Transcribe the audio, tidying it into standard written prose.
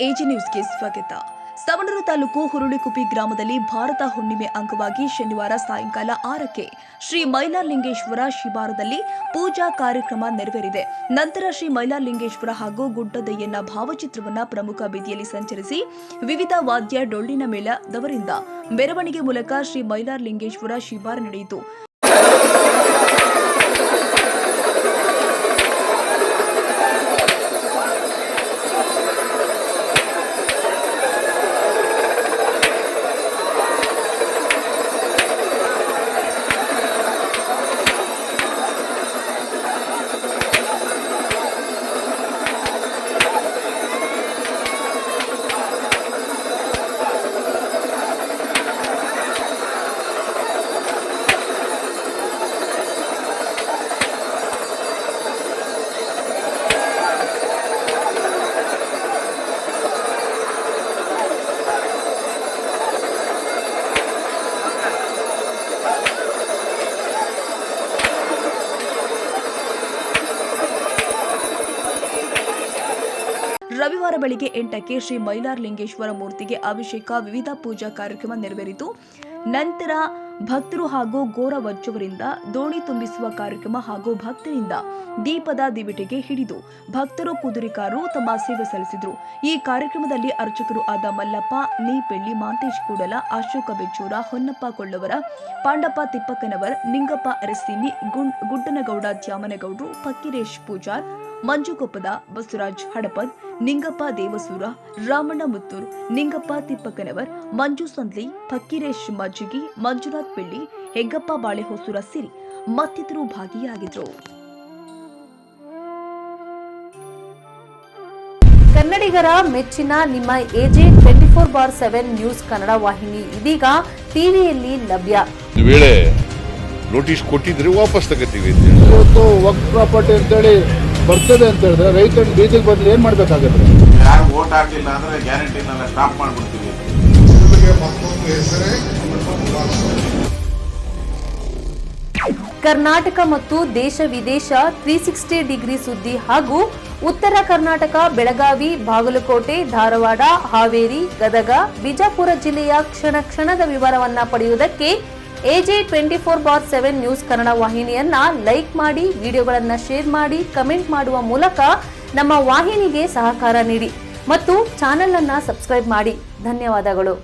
AG ನ್ಯೂಸ್ಗೆ ಸ್ವಾಗತ. ಸವಣೂರು ತಾಲೂಕು ಹುರುಳಿಕುಪ್ಪಿ ಗ್ರಾಮದಲ್ಲಿ ಭಾರತ ಹುಣ್ಣಿಮೆ ಅಂಗವಾಗಿ ಶನಿವಾರ ಸಾಯಂಕಾಲ 6ಕ್ಕೆ ಶ್ರೀ ಮೈಲಾರಲಿಂಗೇಶ್ವರ ಶಿವಾರದಲ್ಲಿ ಪೂಜಾ ಕಾರ್ಯಕ್ರಮ ನೆರವೇರಿದೆ. ನಂತರ ಶ್ರೀ ಮೈಲಾರಲಿಂಗೇಶ್ವರ ಹಾಗೂ ಗುಡ್ಡದಯ್ಯನ ಭಾವಚಿತ್ರವನ್ನು ಪ್ರಮುಖ ಬೀದಿಯಲ್ಲಿ ಸಂಚರಿಸಿ ವಿವಿಧ ವಾದ್ಯ ಡೊಳ್ಳಿನ ಮೇಳದವರಿಂದ ಮೆರವಣಿಗೆ ಮೂಲಕ ಶ್ರೀ ಮೈಲಾರಲಿಂಗೇಶ್ವರ ಶಿವಾರ ನಡೆಯಿತು. ರವಿವಾರ ಬೆಳಿಗ್ಗೆ 8ಕ್ಕೆ ಶ್ರೀ ಮೈಲಾರಲಿಂಗೇಶ್ವರ ಮೂರ್ತಿಗೆ ಅಭಿಷೇಕ, ವಿವಿಧ ಪೂಜಾ ಕಾರ್ಯಕ್ರಮ ನೆರವೇರಿತು. ನಂತರ ಭಕ್ತರು ಹಾಗೂ ಗೋರವಜ್ಜವರಿಂದ ದೋಣಿ ತುಂಬಿಸುವ ಕಾರ್ಯಕ್ರಮ ಹಾಗೂ ಭಕ್ತರಿಂದ ದೀಪದ ದಿವಿಟಿಗೆ ಹಿಡಿದು ಭಕ್ತರು ಕುದುರೆಕಾರು ತಮ್ಮ ಸೇವೆ ಸಲ್ಲಿಸಿದರು. ಈ ಕಾರ್ಯಕ್ರಮದಲ್ಲಿ ಅರ್ಚಕರು ಆದ ಮಲ್ಲಪ್ಪ ನೀಪೆಳ್ಳಿ, ಮಾಂತೇಶ್ ಕೂಡಲ, ಅಶೋಕ ಬೆಚ್ಚೂರ, ಹೊನ್ನಪ್ಪ ಕೊಳ್ಳವರ, ಪಾಂಡಪ್ಪ ತಿಪ್ಪಕ್ಕನವರ್, ನಿಂಗಪ್ಪ ಅರಸಿನಿ, ಗುಡ್ಡನಗೌಡ ದ್ಯಾಮನಗೌಡರು, ಫಕ್ಕೀರೇಶ್ ಪೂಜಾರ್, ಮಂಜುಗೊಪ್ಪದ ಬಸವರಾಜ್ ಹಡಪದ್, ನಿಂಗಪ್ಪ ದೇವಸೂರ, ರಾಮಣ್ಣ ಮುತ್ತೂರ್, ನಿಂಗಪ್ಪ ತಿಪ್ಪಕ್ಕನವರ್, ಮಂಜು ಸಂದ್ಲಿ, ಫಕ್ಕೀರೇಶ್ ಮಜ್ಜಿಗಿ, ಮಂಜುನಾಥ್ ಬೆಳ್ಳಿ, ಹೆಗ್ಗಪ್ಪ ಬಾಳೆಹೊಸೂರ ಸಿರಿ ಮತ್ತಿತರರು ಭಾಗಿಯಾಗಿದ್ದರು. ಕನ್ನಡಿಗರ ಮೆಚ್ಚಿನ ನಿಮ್ಮ ಎಜೆ 24/7 ನ್ಯೂಸ್ ಕನ್ನಡ ವಾಹಿನಿ ಇದೀಗ ಟಿವಿಯಲ್ಲಿ ಲಭ್ಯ. ವೇಳೆ ನೋಟಿಸ್ ಕೊಟ್ಟಿದ್ರೆ ವಾಪಸ್ ತಗೋತೀವಿ. ಇವತ್ತು ವಕ್ಫ್ ಪ್ರಾಪರ್ಟಿ ಅಂತೇಳಿ ಬರ್ತದೆ ಅಂತ ಹೇಳಿದ್ರೆ ರೈತರು ಬೀದಿಗೆ ಬದಲು ಏನ್ ಮಾಡ್ಬೇಕಾಗುತ್ತೆ? ಯಾರು ವೋಟ್ ಹಾಕಿಲ್ಲ ಅಂದ್ರೆ ಗ್ಯಾರಂಟಿನೆಲ್ಲ ಸ್ಟಾಪ್ ಮಾಡ್ಬಿಡ್ತೀವಿ. ಕರ್ನಾಟಕ ಮತ್ತು ದೇಶ ವಿದೇಶ 360 ಡಿಗ್ರಿ ಸುದ್ದಿ ಹಾಗೂ ಉತ್ತರ ಕರ್ನಾಟಕ, ಬೆಳಗಾವಿ, ಬಾಗಲಕೋಟೆ, ಧಾರವಾಡ, ಹಾವೇರಿ, ಗದಗ, ಬಿಜಾಪುರ ಜಿಲ್ಲೆಯ ಕ್ಷಣ ಕ್ಷಣದ ವಿವರವನ್ನ ಪಡೆಯುವುದಕ್ಕೆ ಎಜೆ 24/7 ನ್ಯೂಸ್ ಕನ್ನಡ ವಾಹಿನಿಯನ್ನ ಲೈಕ್ ಮಾಡಿ, ವಿಡಿಯೋಗಳನ್ನ ಶೇರ್ ಮಾಡಿ, ಕಮೆಂಟ್ ಮಾಡುವ ಮೂಲಕ ನಮ್ಮ ವಾಹಿನಿಗೆ ಸಹಕಾರ ನೀಡಿ ಮತ್ತು ಚಾನೆಲ್ ಅನ್ನ ಸಬ್ಸ್ಕ್ರೈಬ್ ಮಾಡಿ. ಧನ್ಯವಾದಗಳು.